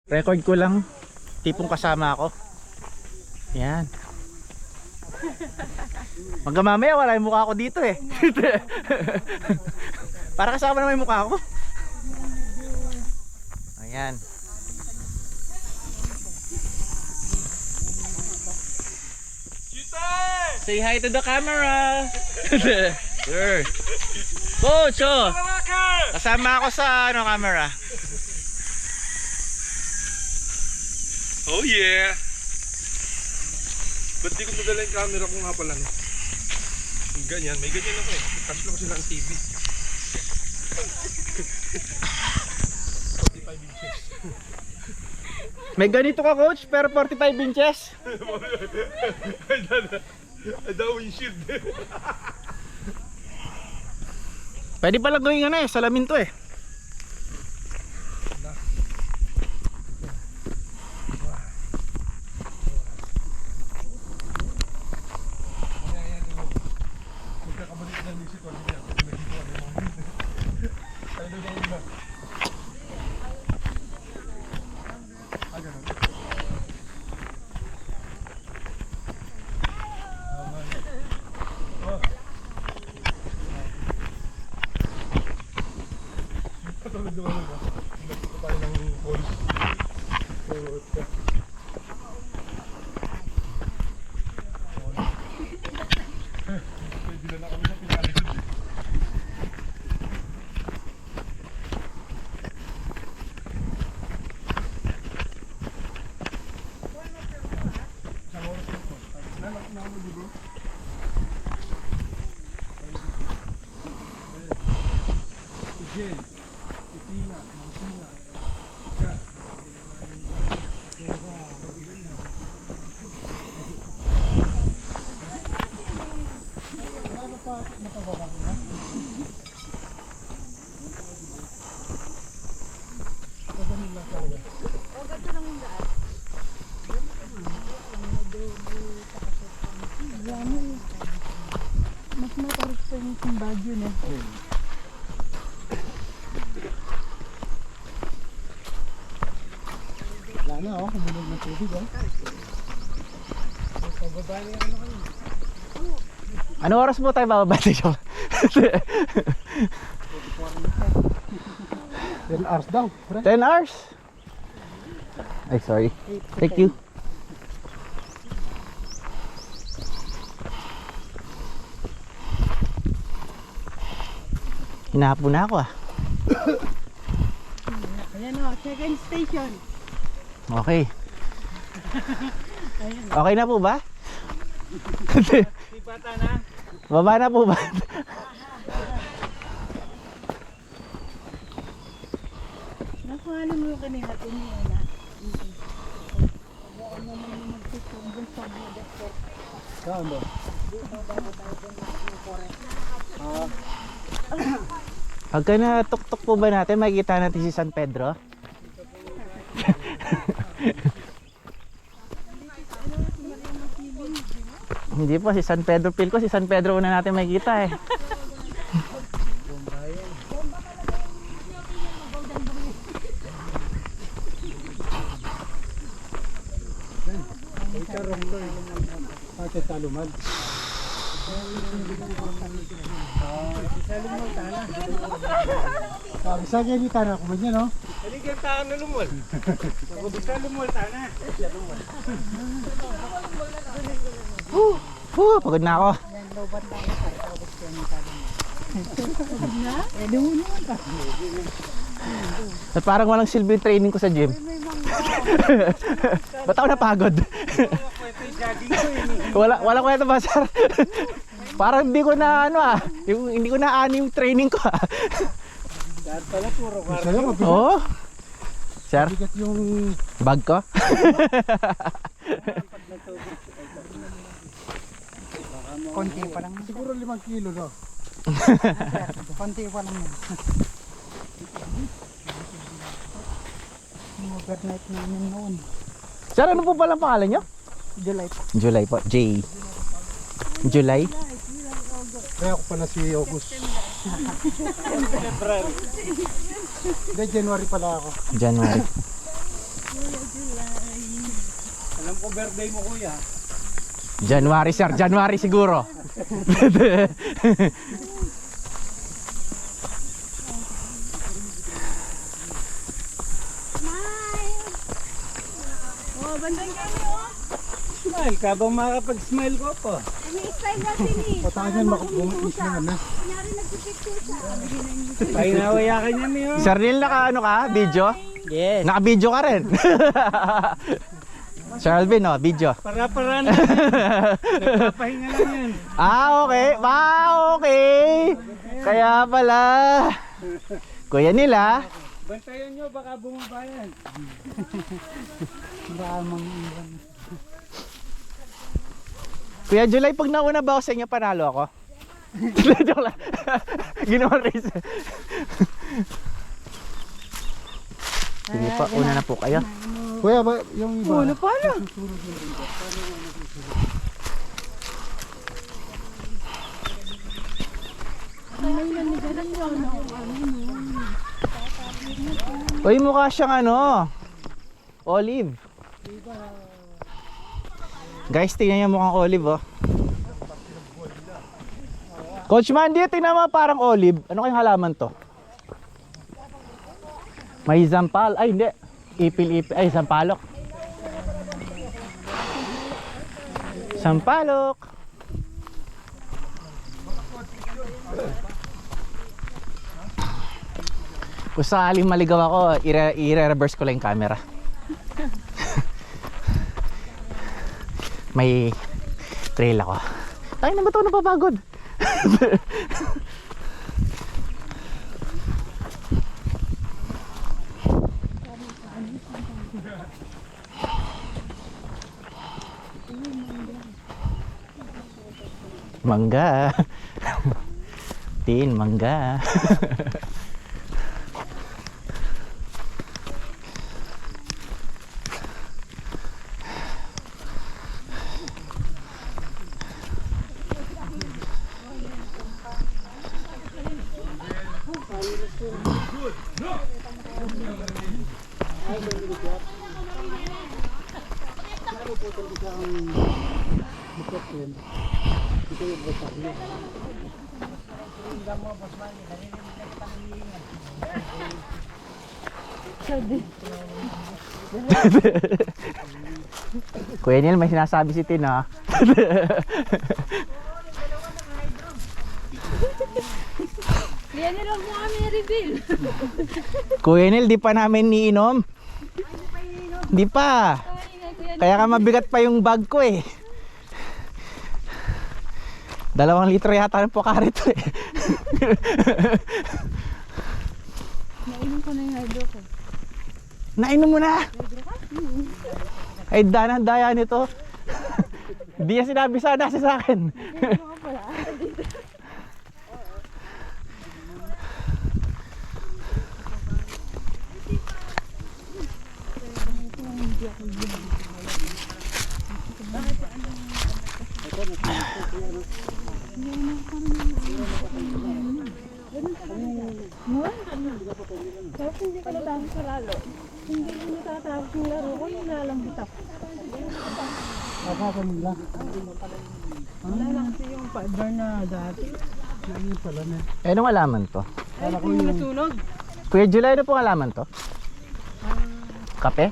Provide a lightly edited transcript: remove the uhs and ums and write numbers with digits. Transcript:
Record ko lang, tipong kasama ako. Yan. Hanggang mamaya wala yung mukha ko dito eh. Para kasama naman yung mukha ko. Ayan. Say hi to the camera. Sure. Coach, oh. Kasama ako sa camera. Oh yeah! Ba't di ko madala yung camera ko nga pala, no? Ganyan, may ganyan ako eh. Cash lang sila ang TV. 45 inches. May ganito ka, coach, pero 45 inches. Ay daw windshield. Pwede pala gawin salamin to eh. Katulad naman ba? Nagpunta tayo ng voice. Pwede na kami sa pinaligid. Isang oras na po. Nalak na ako dito. Again. Mas matarik sa yung bagyo na. Wala na oh, kumunog ng tubig oh. Pababa niya ano kayo. Ano oras mo tayo bababa dito? 10 hours daw, pre. 10 hours? Ay, sorry. Thank you. Hinahapo na ako ah. Ayan o, second station. Okay. Okay na po ba? Pipata na. Baba na po ba? Nakuha mo yung kanina tumingin na. Ako naman yung magsusumbong sa mga doktor. Saan ba? Pagka na tuk-tuk po ba natin, makikita natin si San Pedro? Hindi po, si San Pedro Pilco, si San Pedro una natin makikita eh. Ay, karong ko eh. Pati taluman. Sabi sa kanya yung tanah ko ba niya, no? Haligyan tayo na lumol. Bisa lumol tayo na. Pagod na ako. Yan, lobat tayo sa tapos ko yung tanong. Na? Eh, doon naman ka. At parang walang silbi yung training ko sa gym. Ba't ako napagod? Wala kwento ba, sir? Parang hindi ko na hindi ko na yung training ko ah. Dahil pala puro karyo. Sa'yo, mabigat. Oo. Sir, Mabigat yung... bag ko. Konti pa lang. Siguro 5 kilo, no? Konti pa lang yun. Yung overnight namin noon. Sir, ano po palang pangalan nyo? July pa. July po. J. July? Kaya ako pala si August. Hindi, January pala ako. January. Alam ko birthday mo kuya. January sir, January siguro. Oh, bandang kami oh. Smile ka bang makapag-smile ko po? Ini-style natin eh. Patangan makubumis na na. Kunyari nagpipicture siya. Ay nawayakan niya niyo. Sir Neil, naka ano ka? Video? Yes. Naka-video ka rin. Sir Alvin, oh, video. Para-para na. Nagpapahinga lang yan. Okay. Okay. Kaya pala. Kuya nila. Bantayan nyo, baka bumaba yan. Baka mangiwan. Kuya July, pag nauna ba ako sa inyo, panalo ako? Joke lang. Ginawa race. Sige pa, una na po kayo. Kuya, ba, yung iba? Ano pa lang? Uy, mukha siyang ano, olive. Guys, tingnan niyo mukhang olive, oh. Coach Mandy, tingnan mo parang olive. Ano kayong halaman to? May zampal. Ay, hindi. Ipil-ipil. Ay, sampalok. Sampalok. Kung sakaling maligaw ako, i-reverse ko lang yung camera. May trail ako. Ay, naman ito napapagod. Mangga. Tin, mangga. Kuya Neil, may sinasabi si Tin, ha? Yan nila mo kami reveal. Kuya Neil, di pa namin niinom. Di pa. Kaya ka mabigat pa yung bag ko, eh. 2 litro yata ng Pocari to, eh. Nainom ko na yung hydro ko. Nainom mo na. Ay, daya nito. Di niya sinabi sana sa akin. Tapos hindi ko natapos sa lalo. Hindi ko natatapos yung laro ko, nilalambot ako. Ako nila. Wala lang kasi yung fiber na dati. Ayun pala na. Eh, anong alaman to? Ay, yung nasunog. Kuya July, ano pong alaman to? Kape?